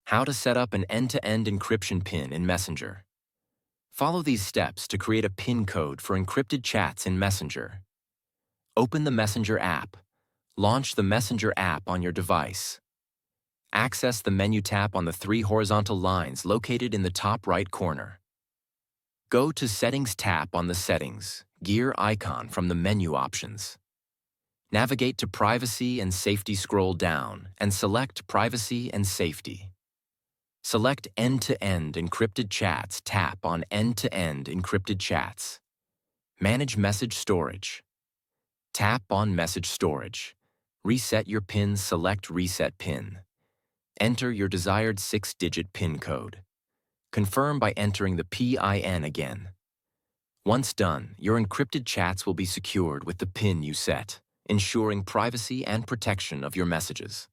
How to set up an end-to-end encryption PIN in Messenger. Follow these steps to create a PIN code for encrypted chats in Messenger. Open the Messenger app. Launch the Messenger app on your device. Access the menu tab on the three horizontal lines located in the top right corner. Go to Settings tab on the Settings gear icon from the menu options. Navigate to Privacy and Safety, scroll down, and select Privacy and Safety. Select End-to-End Encrypted Chats, tap on End-to-End Encrypted Chats. Manage Message Storage. Tap on Message Storage. Reset your PIN, select Reset PIN. Enter your desired 6-digit PIN code. Confirm by entering the PIN again. Once done, your encrypted chats will be secured with the PIN you set, ensuring privacy and protection of your messages.